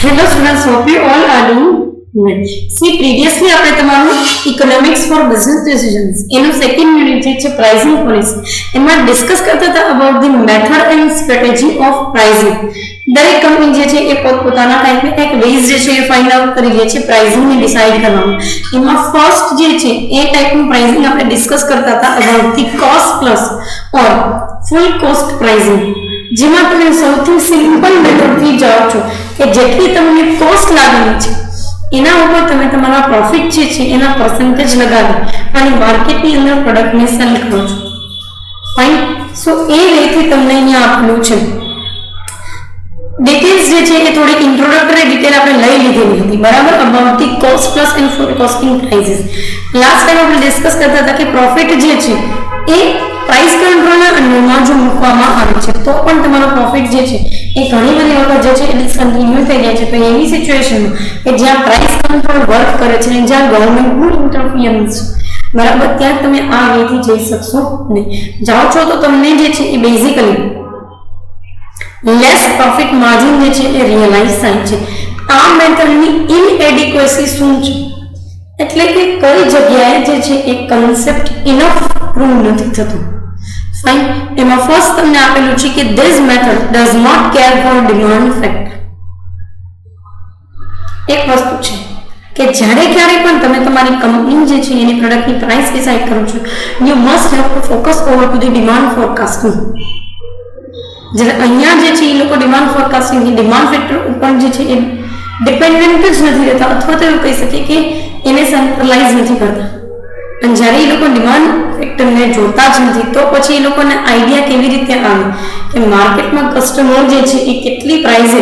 Hello students, hope you all are doing well. See, previously આપણે તમારું economics for business decisions એનું second unit જે છે pricing policy એમાં ડિસ્કસ કરતા હતા about the method and strategy of pricing. દરેક કંપની જે છે એ પોતપોતાના ટાઈપના એક વેઝ જે છે એ ફાઇન્ડ આઉટ કરી લે છે પ્રાઇસિંગ ને ડિસાઈડ કરવામાં. એમાં ફર્સ્ટ જે છે એ ટાઈપનું પ્રાઇસિંગ આપણે ડિસ્કસ કરતા હતા about the cost plus or full cost pricing. જેમાં તમે સૌથી સિમ્પલ મેથડથી જાઓ છો કે જેટલી તમને કોસ્ટ લાગેલી છે એના ઉપર તમે તમારા પ્રોફિટ જે છે એના પર્સન્ટેજ લગાવી અને માર્કેટની અંદર પ્રોડક્ટને સેલ કરો છો. ફાઇન. સો એ રીતે તમને અહીંયા આપેલું છે. ડિટેલ્સ જે છે એ થોડી ઇન્ટ્રોડક્ટરી ડિટેલ આપણે લઈ લીધેલી હતી બરાબર about the cost plus end full costing prices. Last time આપણે ડિસ્કસ કરતા હતા કે પ્રોફિટ જે છે એ પ્રાઇસ કંટ્રોલના અંડરમાં જો મૂકવામાં આવે છે તો પણ તમારો પ્રોફિટ જે છે એ ઘણી બધી વખત જે છે એ ડિસકન્ટિન્યુ થઈ જાય છે. તો એવી સિચ્યુએશનમાં કે જ્યાં પ્રાઇસ કંટ્રોલ વર્ક કરે છે અને જ્યાં ગવર્મેન્ટનું ઇન્ટરફિયરન્સ છે બરાબર ત્યાં તમે આ વેથી જઈ શકશો નહીં. જાઓ છો તો તમને જે છે એ બેઝિકલી લેસ પ્રોફિટ માર્જિન જે છે એ રિયલાઇઝ થાય છે. આ મેથડની ઇનએડિક્વસી શું છે એટલે કે કઈ જગ્યાએ જે છે એ કન્સેપ્ટ ઇનફ પ્રૂવ નથી થતું. ફાઇન. એમાં ફર્સ્ટ તમને આપેલું છે કે this method does not care for demand factor. એક વસ્તુ છે કે જ્યારે ક્યારે પણ તમે તમારી કંપની જે છે એની પ્રોડક્ટની પ્રાઇસ ડિસાઇડ કરો છો you must have to focus over to the demand forecasting. જ્યારે અહીંયા જે છે એ લોકો ડિમાન્ડ ફોરકાસ્ટિંગ ડિમાન્ડ ફેક્ટર ઉપર જે છે એ ડિપેન્ડન્ટ જ નથી રહેતા અથવા તો એવું કહી શકીએ કે એને સેન્ટ્રલાઇઝ નથી કરતા. અને જ્યારે એ લોકો ડિમાન્ડ ફેક્ટરને જોતા જ નથી તો પછી એ લોકોને આઈડિયા કેવી રીતે આવે કે માર્કેટમાં કસ્ટમર જે છે એ કેટલી પ્રાઇસે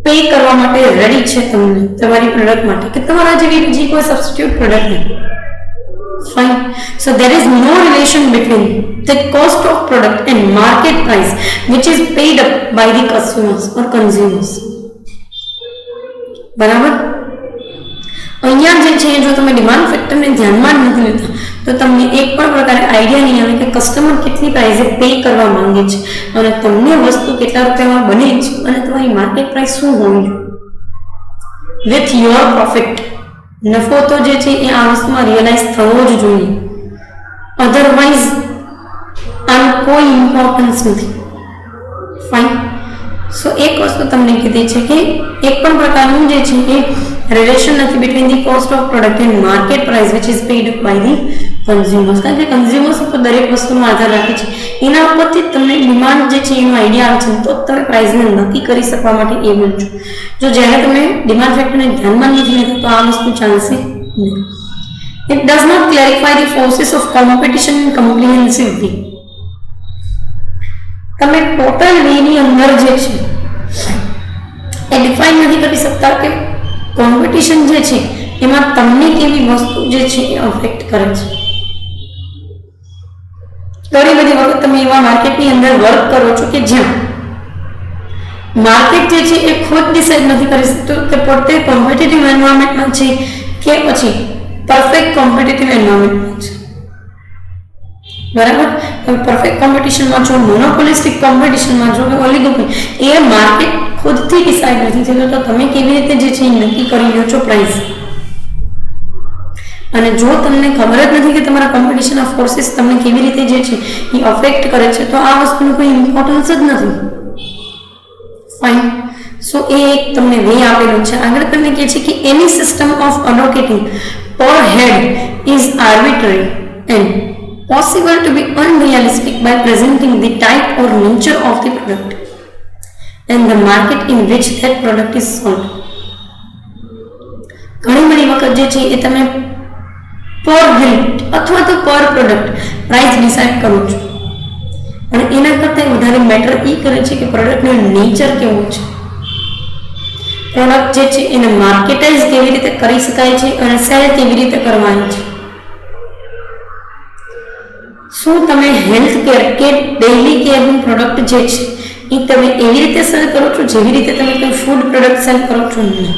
પે કરવા માટે રેડી છે તમને તમારી પ્રોડક્ટ માટે કે તમારા જેવી બીજી કોઈ સબસ્ટિટ્યુટ પ્રોડક્ટ નથી. Fine. So there is no relation between the cost of product and market price which is paid up by the customers or consumers. બરાબર. અહીંયા જે છે જો તમે ડિમાન્ડ ફેક્ટરને ધ્યાનમાં જ નથી લેતા તો તમને એક પણ પ્રકારે આઈડિયા નહીં આવે કે કસ્ટમર કેટલી પ્રાઇસે પે કરવા માંગે છે અને તમને વસ્તુ કેટલા રૂપિયામાં બને છે અને તમારી માર્કેટ પ્રાઇસ શું હોવી જોઈએ. વિથ યોર પ્રોફિટ નફો તો જે છે એ આ વસ્તુમાં રિયલાઇઝ થવો જ જોઈએ. અધરવાઇઝ આનું કોઈ ઇમ્પોર્ટન્સ નથી. ફાઇન. સો એક વસ્તુ તમને કીધી છે કે એક પણ પ્રકારનું જે છે એ રિલેશન નથી between the cost of product and market price which is paid by the consumers. કારણ કે કન્ઝ્યુમર્સ ઉપર દરેક વસ્તુનો આધાર રાખે છે. એના ઉપરથી તમને ડિમાન્ડ જે છે એનો આઈડિયા આવે છે તો તમે પ્રાઇસને નક્કી કરી શકવા માટે એબલ છો. જો જ્યારે તમે ડિમાન્ડ ફેક્ટરને ધ્યાનમાં નથી લેતા તો આ વસ્તુ ચાલશે નહીં. It does not clarify the forces of competition in comprehensive way. તમે ટોટલ વેની અંદર જે છે એ ડિફાઇન નથી કરી શકતા કે કોમ્પિટિશન જે છે એમાં તમને કેવી વસ્તુ જે છે એ અફેક્ટ કરે છે. ઘણી બધી વખત તમે એવા માર્કેટની અંદર વર્ક કરો છો કે જ્યાં માર્કેટ જે છે એ ખુદ ડિસાઇડ નથી કરી શકતું કે પોતે કોમ્પિટિટિવ એન્વાયરમેન્ટમાં છે કે પછી પરફેક્ટ કોમ્પિટિટિવ એન્વાયરમેન્ટમાં છે. બરાબર. તમે પરફેક્ટ કોમ્પિટિશનમાં છો, મોનોપોલિસ્ટિક કોમ્પિટિશનમાં છો કે ઓલિગોપોલી, એ માર્કેટ ખુદથી ડિસાઇડ નથી થતું તો તમે કેવી રીતે જે છે એ નક્કી કરી લો છો પ્રાઇસ. અને જો તમને ખબર જ નથી કે તમારા કોમ્પિટિશનના ફોર્સિસ તમને કેવી રીતે જે છે એ અફેક્ટ કરે છે તો આ વસ્તુનું કોઈ ઇમ્પોર્ટન્સ જ નથી. ફાઇન. સો એ એક તમને વે આપેલું છે. આગળ તમને કહે છે કે એની system of allocating per head is arbitrary and possible to be unrealistic by presenting the type or nature of the product and the market in which that product is sold. ઘણી બધી વખત જે છે એ તમે પર યુનિટ અથવા તો પર પ્રોડક્ટ પ્રાઇસ ડિસાઇડ કરો છો અને એના કરતાં વધારે મેટર એ કરે છે કે પ્રોડક્ટનું નેચર કેવું છે, પ્રોડક્ટ જે છે એને માર્કેટાઇઝ કેવી રીતે કરી શકાય છે અને સેલ કેવી રીતે કરવાની છે. શું તમે હેલ્થ કેર કે ડેઇલી કેરની પ્રોડક્ટ જે છે એ તમે એવી રીતે સેલ કરો છો જેવી રીતે તમે કોઈ ફૂડ પ્રોડક્ટ સેલ કરો છો? નહીં.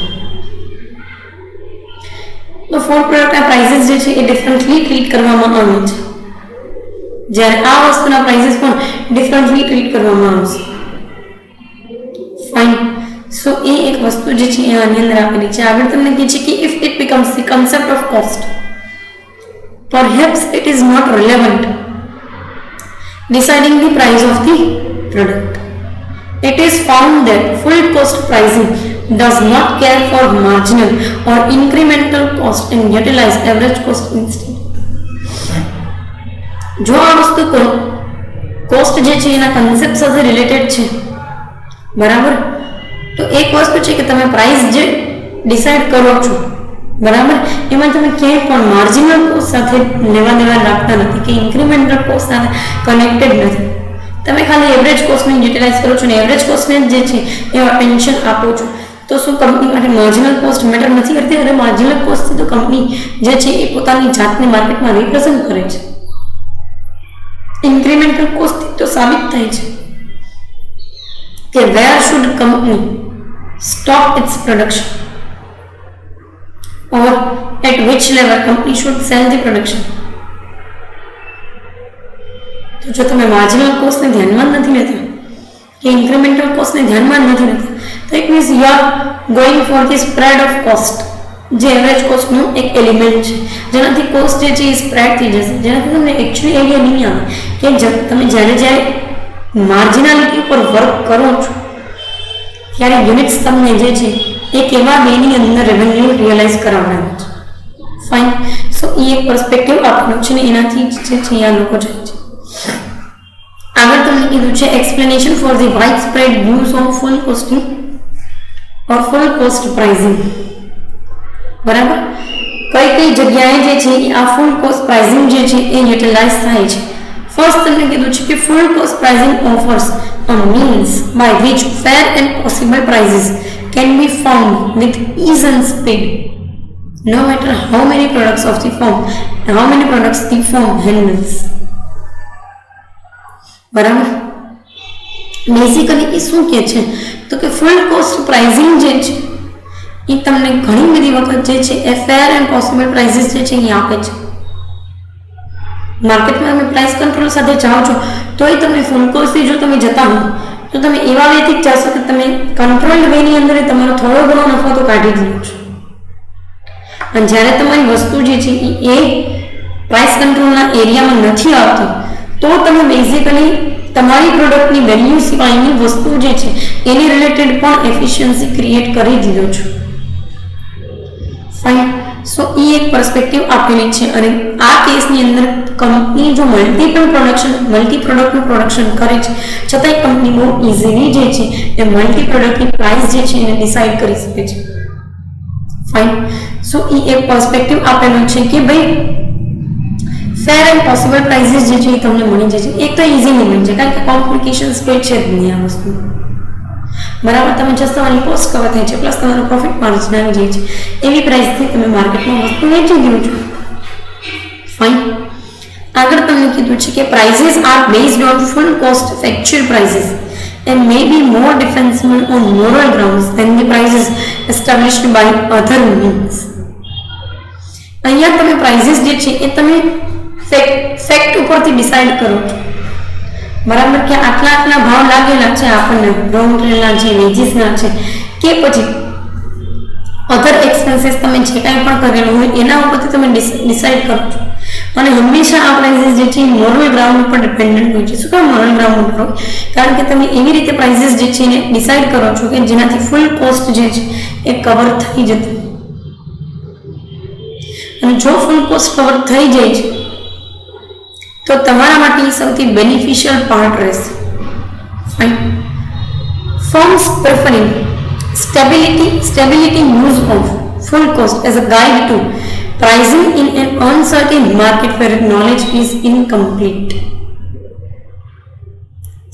તો ફૂડ પ્રોડક્ટના પ્રાઇસીસ જે છે એ ડિફરન્ટલી ટ્રીટ કરવામાં આવે છે જ્યારે આ વસ્તુના પ્રાઇસીસ પણ ડિફરન્ટલી ટ્રીટ કરવામાં આવશે. ફાઇન. સો એ એક વસ્તુ જે છે એ આની અંદર આપેલી છે. આગળ તમને કહે છે કે if it becomes the concept of cost, perhaps it is not relevant deciding the price of the product. It is found that full cost pricing does not care for marginal or incremental cost and utilize average cost instead. જો આ વસ્તુ cost જે છે એના concept સાથે related છે, બરાબર, તો એક વસ્તુ છે કે તમે પ્રાઇસ જે ડિસાઇડ કરો છો, બરાબર, એમાં તમે ક્યાંય પણ માર્જિનલ કોસ્ટ સાથે લેવા દેવા રાખતા નથી કે ઇન્ક્રીમેન્ટલ કોસ્ટ સાથે કનેક્ટેડ નથી. તમે ખાલી એવરેજ કોસ્ટને યુટિલાઇઝ કરો છો ને એવરેજ કોસ્ટને જે છે એમાં પેન્શન આપો છો. તો શું કંપની માટે માર્જિનલ કોસ્ટ મેટર નથી કરતી? અરે માર્જિનલ કોસ્ટથી તો કંપની જે છે એ પોતાની જાતને માર્કેટમાં રિપ્રેઝન્ટ કરે છે. ઇન્ક્રીમેન્ટલ કોસ્ટથી તો સાબિત થાય છે કે where should company stop its production or at which level company should sell the production. તો જો તમે માર્જિનલ કોસ્ટને ધ્યાનમાં નથી લેતા કે ઇન્ક્રીમેન્ટલ કોસ્ટને ધ્યાનમાં નથી લેતા, તો it means you are going for the spread of cost, જે એવરેજ કોસ્ટનું એક એલિમેન્ટ છે, જેનાથી કોસ્ટ જે છે એ સ્પ્રેડ થઈ જશે, જેનાથી તમને એકચ્યુઅલી આઈડિયા નહીં આવે કે તમે જ્યારે માર્જિનાલિટી ઉપર વર્ક કરો છો ત્યારે યુનિટ્સ તમને જે છે એ કેવા બેની અંદર રેવન્યુ રિયલાઇઝ કરાવવાનું છે. ફાઇન. સો એ એક પર્સપેક્ટિવ આપેલો છે ને એનાથી જે છે આ લોકો જાય છે. આગળ તમને કીધું છે explanation for the wide spread use of full costing or full cost pricing. બરાબર, કઈ કઈ જગ્યાએ જે છે આ ફૂલ કોસ્ટ પ્રાઇઝિંગ જે છે એ યુટિલાઇઝ થાય છે. ફર્સ્ટ તમને કીધું છે કે full cost pricing offers a means by which fair and possible prices can be found with ease and speed, no matter how many products the firm handles. બરાબર, basically એ શું કહે છે તો કે ફૂલ કોસ્ટ પ્રાઇઝિંગ જે છે એ તમને ઘણી બધી વખત જે છે એ ફેર એન્ડ પોસિબલ પ્રાઇસીસ જે છે એ આપે છે. માર્કેટમાં તમે પ્રાઇસ કંટ્રોલ સાથે જાઓ છો તો એ તમે ફૂલ કોસ્ટથી જો તમે જતા હો તો તમે એવા વેથી જ જશો કે તમે કંટ્રોલ્ડ વેની અંદર તમારો થોડો ઘણો નફો તો કાઢી જ લો છો. અને જ્યારે તમારી વસ્તુ જે છે એ પ્રાઇસ કંટ્રોલના એરિયામાં નથી આવતી તો તમે બેઝિકલી તમારી પ્રોડક્ટની વેલ્યુ સિવાયની વસ્તુ જે છે એની રિલેટેડ પણ એફિશિયન્સી ક્રિએટ કરી દીધો છો. ફાઇન. સો એ એક પર્સપેક્ટિવ આપેલી છે અને આ કેસની અંદર કંપની જો મલ્ટી પ્રોડક્ટનું પ્રોડક્શન કરે છે છતાંય કંપની બહુ ઇઝીલી જે છે એ મલ્ટી પ્રોડક્ટની પ્રાઇસ જે છે એને ડિસાઇડ કરી શકે છે. ફાઇન. સો એ એક પર્સપેક્ટિવ આપેલો છે કે ભાઈ ફેર એન્ડ પોસિબલ પ્રાઇસીસ જે છે એ તમને મળી જાય છે. એક તો ઇઝીલી મળી જાય કારણ કે કોમ્પ્લિકેશન્સ કોઈ છે જ નહીં આ વસ્તુ. બરાબર, તમે જસ્ટ તમારી કોસ્ટ કવર થાય છે પ્લસ તમારો પ્રોફિટ માર્જિન આવી જાય છે, એવી પ્રાઇસથી તમે માર્કેટમાં વસ્તુ વેચી દો છો. ફાઇન. આગળ તમને કીધું છે કે prices are based on full cost factual prices and may be more defensible on moral grounds than the prices established by other means. અહીંયા તમે પ્રાઇસીસ જે છે એ તમે ફેક્ટ ઉપરથી ડિસાઇડ કરો છો, બરાબર, કે આટલા ભાવ લાગેલા છે આપણને રો મટીરિયલના છે, વેજીસના છે કે પછી અધર એક્સપેન્સીસ તમે જે કાંઈ પણ કરેલું હોય એના ઉપરથી તમે ડિસાઇડ કરો છો. અને હંમેશા આ પ્રાઇસીસ જે છે એ મોરલ ગ્રાઉન્ડ ઉપર ડિપેન્ડન્ટ હોય છે. શું કામ મોરલ ગ્રાઉન્ડ ઉપર હોય? કારણ કે તમે એવી રીતે પ્રાઇસીસ જે છે એને ડિસાઇડ કરો છો કે જેનાથી ફૂલ કોસ્ટ જે છે એ કવર થઈ જતી. અને જો ફૂલ કોસ્ટ કવર થઈ જાય છે તો તમારા માટે સૌથી બેનિફિશિયલ પાર્ટ રહેશે. Fine. Firms preferring stability use of full cost as a guide to pricing in an uncertain market where knowledge is incomplete.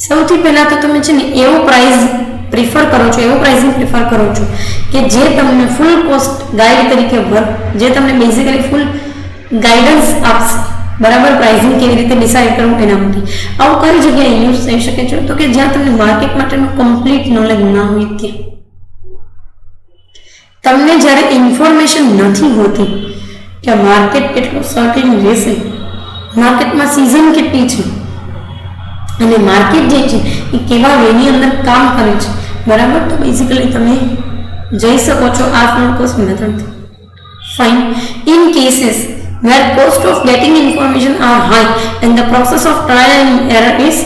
સૌથી પહેલા તો તમે છે ને એવો પ્રાઇસિંગ પ્રિફર કરો છો કે જે તમને ફૂલ કોસ્ટ ગાઈડ તરીકે જે તમને બેઝિકલી ફૂલ ગાઈડન્સ આપશે, બરાબર, પ્રાઇસિંગ કેવી રીતે ડિસાઇડ કરવું એના માટે. આવું કઈ જગ્યાએ યુઝ થઈ શકે છે તો કે જ્યાં તમને માર્કેટ માટેનું કમ્પ્લીટ નોલેજ ના હોય ત્યાં. તમને જ્યારે ઇન્ફોર્મેશન નથી હોતી કે માર્કેટ કેટલું સર્ટેન રહેશે, માર્કેટમાં સિઝન કેટલી છે અને માર્કેટ જે છે એ કેવા વેની અંદર કામ કરે છે, બરાબર. તો બેઝિકલી તમે જઈ શકો છો આ ફૂલ કોસ્ટ મેથડથી. Fine. In cases where cost of getting information are high and the process of trial and error is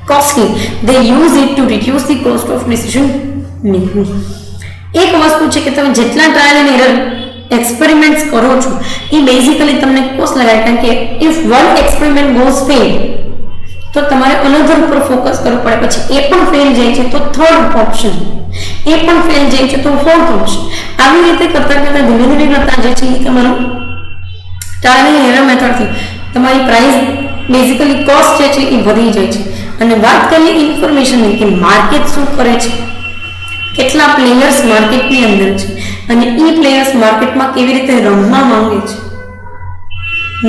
costly, they use it to reduce the cost of decision making. એક વસ્તુ છે કે તમે જેટલા trial and error experiments કરો છો એ basically તમને cost લગાવે, કારણ કે if one experiment goes fail તો તમારે અનધર ઉપર ફોકસ કરવું પડે, પછી એ પણ ફેલ જાય છે તો થર્ડ ઓપ્શન, એ પણ ફેલ જાય છે તો ફોર્થ ઓપ્શન. આવી રીતે કરતા કરતા ધીમે ધીમે કરતા જે છે એ તમારું ટ્રાયલ એન્ડ એરર મેથડથી તમારી પ્રાઇસ બેઝિકલી કોસ્ટ જે છે એ વધી જાય છે. અને વાત કરીએ ઇન્ફોર્મેશનની કે માર્કેટ શું કરે છે, કેટલા પ્લેયર્સ માર્કેટની અંદર છે અને એ પ્લેયર્સ માર્કેટમાં કેવી રીતે રમવા માંગે છે,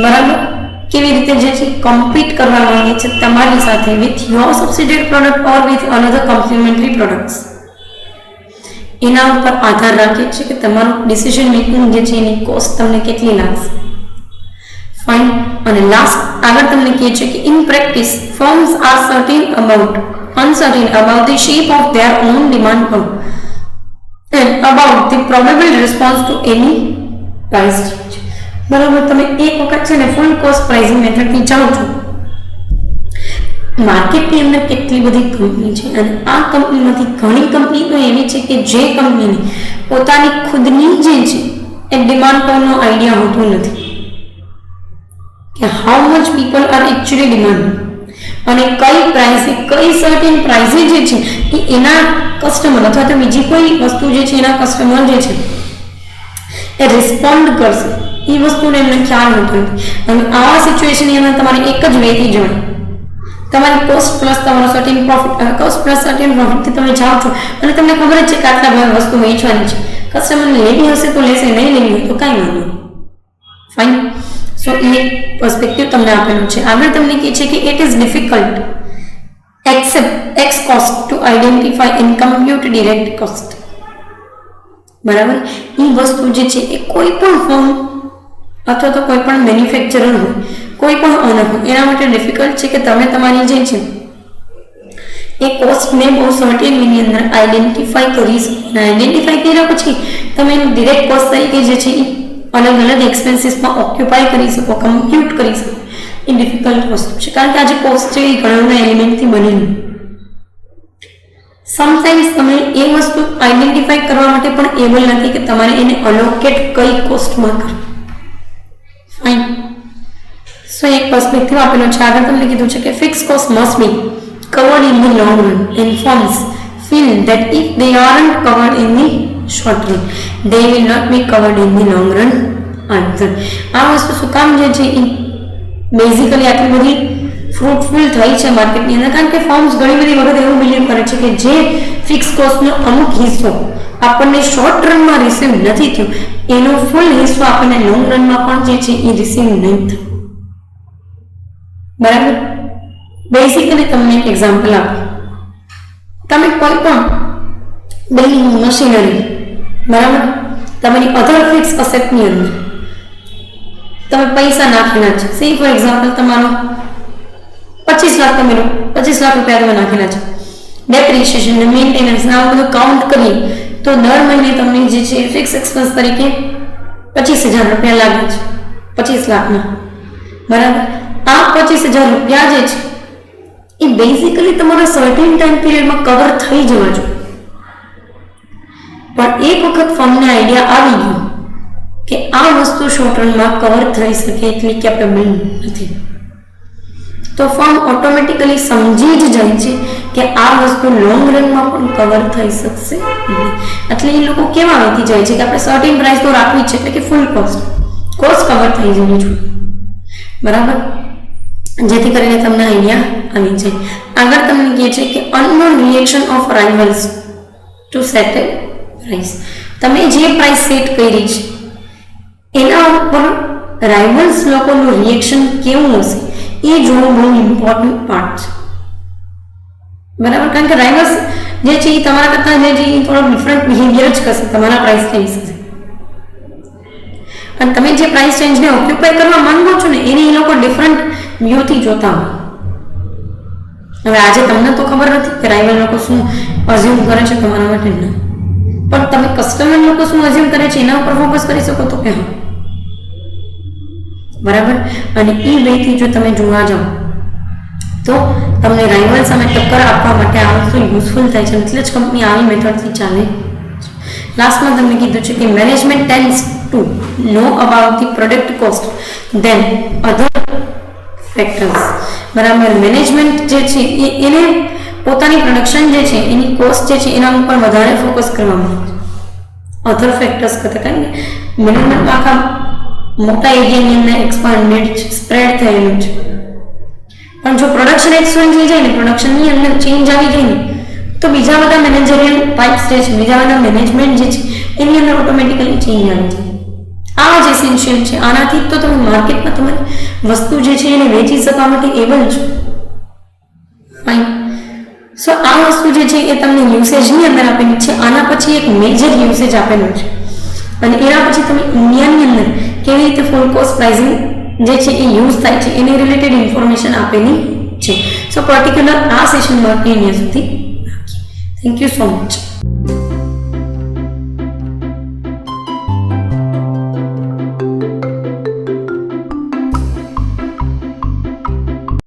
બરાબર, કેવી રીતે જે છે કમ્પીટ કરવા માંગે છે તમારી સાથે with your subsidiary product or with another complimentary products, એના ઉપર આધાર રાખે છે કે તમારું ડિસિઝન મેકિંગ જે છે એની કોસ્ટ તમને કેટલી લાગશે. ફાઇન. અને લાસ્ટ આગળ તમને કહે છે કે in practice firms are uncertain about the shape of their own demand curve and about the probable response to any price change. બરાબર. તમે એક વખત છે ને ફૂલ કોસ્ટ પ્રાઇસિંગ મેથડથી જાઓ છો, માર્કેટની અંદર કેટલી બધી કંપની છે અને આ કંપનીમાંથી ઘણી કંપની તો એવી છે કે જે કંપનીની પોતાની ખુદની જે છે એ ડિમાન્ડ કર્વનો આઈડિયા હોતો નથી કે how much people are actually demand અને કઈ પ્રાઇસે, કઈ સર્ટેન પ્રાઇસે જે છે એ એના કસ્ટમર અથવા તો બીજી કોઈ વસ્તુ જે છે એના કસ્ટમર જે છે એ રિસ્પોન્ડ કરશે, એ વસ્તુને એમને ખ્યાલ હોતો નથી. અને આવા સિચ્યુએશનની અંદર તમારે એક જ વેથી જવાનું, તમારી કોસ્ટ પ્લસ તમારો certain profit, cost plus certain પ્રોફિટથી તમે જાઓ છો અને તમને ખબર જ છે કે આટલા વસ્તુ વેચવાની છે, કસ્ટમરને લેવી હશે તો લેશે, નહીં લેવી હોય તો કાંઈ વાંધો નહીં. ફાઇન. સો એ પર્સપેક્ટિવ તમને આપેલું છે. આગળ તમને કહે છે કે it is difficult except ex cost to identify and compute direct cost. બરાબર. એ વસ્તુ જે છે એ કોઈ પણ ફર્મ અથવા તો કોઈ પણ મેન્યુફેક્ચરર હોય, કોઈ પણ ઓનર હોય, એના માટે ડિફિકલ્ટ છે કે તમે તમારી જે છે એ કોસ્ટને બહુ સર્ટેન વેની અંદર આઈડેન્ટિફાઈ કરી શકો. અને આઈડેન્ટિફાઈ કર્યા પછી તમે એનું ડિરેક્ટ કોસ્ટ તરીકે જે છે એ અલગ અલગ એક્સપેન્સીસમાં ઓક્યુપાય કરી શકો, કમ્પ્યુટ કરી શકો. એ ડિફિકલ્ટ વસ્તુ છે કારણ કે આજે કોસ્ટ છે એ ઘણા બધા એલિમેન્ટથી બનેલું. સમટાઈમ્સ તમે એ વસ્તુ આઈડેન્ટિફાઈ કરવા માટે પણ એબલ નથી કે તમારે એને અલોકેટ કઈ કોસ્ટમાં કરવી. ફાઇન. સો એક પર્સપેક્ટિવ આપેલો છે. આગળ તમને કીધું છે કે fix cost must be covered in the long run and firms feel that if they aren't covered in the short run, they will not be covered in the long run either. આ વસ્તુ શું કામ જે છે એ basically આટલી બધી fruitful થઈ છે માર્કેટની અંદર કારણ કે ફર્મ્સ ઘણી બધી વખત એવું બિલીવ કરે છે કે જે ફિક્સ કોસ્ટનો અમુક હિસ્સો આપણને શોર્ટ રનમાં રિસીવ નથી થયો એનો ફૂલ હિસ્સો આપણને લોંગ રનમાં પણ જે છે એ રિસીવ નહીં થયો. બરાબર. બેઝિકલી તમને એક એક્ઝામ્પલ આપું. તમે કોઈ પણ બિલ્ડિંગ મશીનરી, બરાબર, તમારી અધર ફિક્સ અસેટની અંદર તમે પૈસા નાખેલા છે. સે ફોર એક્ઝામ્પલ તમારો 25 લાખ તમે 25 લાખ રૂપિયા તમે નાખેલા છે. ડેપ્રિસિએશન ને મેન્ટેનન્સ ને આ બધું કાઉન્ટ કરીએ તો દર મહિને તમને જે છે ફિક્સ એક્સપેન્સ તરીકે 25,000 રૂપિયા લાગે છે 25 લાખના. બરાબર. આ 25,000 રૂપિયા જે છે એ બેઝિકલી તમારા સર્ટેન ટાઈમ પીરિયડમાં કવર થઈ જવા જોઈએ. પણ એક વખત ફર્મને આઈડિયા આવી ગયો કે આ વસ્તુ શોર્ટ રનમાં કવર થઈ શકે એટલી કેપેબલ નથી તો ફર્મ ઓટોમેટિકલી સમજી જ જાય છે કે આ વસ્તુ લોંગ રનમાં પણ કવર થઈ શકશે નહીં. એટલે એ લોકો કેવા વેતી જાય છે કે આપણે સર્ટેન પ્રાઇસ તો રાખવી છે એટલે કે ફૂલ કોસ્ટ કવર થઈ જવી જોઈએ. બરાબર. જેથી કરીને તમને આઈડિયા આવી જાય. આગળ તમને કહે છે કે unknown reaction of rivals to set a price. તમે જે પ્રાઇસ સેટ કરી છે એના ઉપર રાઇવલ્સ લોકોનું રિએક્શન કેવું હશે એ જોવું બહુ ઇમ્પોર્ટન્ટ પાર્ટ છે. બરાબર. કારણ કે રાઇવલ્સ જે છે એ તમારા કરતાં જે છે એ થોડો ડિફરન્ટ બિહેવિયર જ કરશે તમારા પ્રાઇસ ચેન્જ થશે અને તમે જે પ્રાઇસ ચેન્જને ઓક્યુપાય કરવા માંગો છો ને એને એ લોકો ડિફરન્ટ વ્યૂથી જોતા હોય. હવે આજે તમને તો ખબર નથી કે રાઇવલ લોકો શું અઝ્યુમ કરે છે તમારા માટે ના, પણ તમે કસ્ટમર લોકો શું અઝ્યુમ કરે છે એના ઉપર ફોકસ કરી શકો તો કે હા, બરાબર. અને એ વેથી જો તમે જોવા જાઓ તો તમને રાઇવલ સામે ટક્કર આપવા માટે આ વસ્તુ યુઝફુલ થાય છે, એટલે જ કંપની આવી મેથડથી ચાલે. લાસ્ટમાં તમને કીધું છે કે management tends to know about the product cost then other factors. બરાબર. મેનેજમેન્ટ જે છે એને પોતાની પ્રોડક્શન જે છે એની કોસ્ટ જે છે એના ઉપર વધારે ફોકસ કરવામાં આવે છે, અધર ફેક્ટર્સ કરતા. કારણ કે મેનેજમેન્ટ આખા મોટા એરિયાની અંદર એક્સપાન્ડેડ છે, સ્પ્રેડ થયેલું છે, પણ જો પ્રોડક્શન એક્સપેન્ડ થઈ જાય ને, પ્રોડક્શનની અંદર ચેન્જ આવી જાય ને, તો બીજા બધા મેનેજરિયલ ટાઇપ્સ જે છે, બીજા બધા મેનેજમેન્ટ જે છે એની અંદર ઓટોમેટિકલી ચેન્જ આવી જાય. આ જ એસેન્શિયલ છે. આનાથી તો તમે માર્કેટમાં તમારી વસ્તુ જે છે એને વેચી શકવા માટે એબલ છો. ફાઇન. સો આ વસ્તુ જે છે એ તમને યુસેજની અંદર આપેલી છે. આના પછી એક મેજર યુસેજ આપેલું છે, અને એના પછી તમે ઇન્ડિયાની અંદર કેવી રીતે ફૂલ કોસ્ટ પ્રાઇસિંગ જે છે એ યુઝ થાય છે એની રિલેટેડ ઇન્ફોર્મેશન આપેલી છે. સો પર્ટિક્યુલર આ સેશન માટે અહીંયા સુધી રાખીએ. Thank you so much.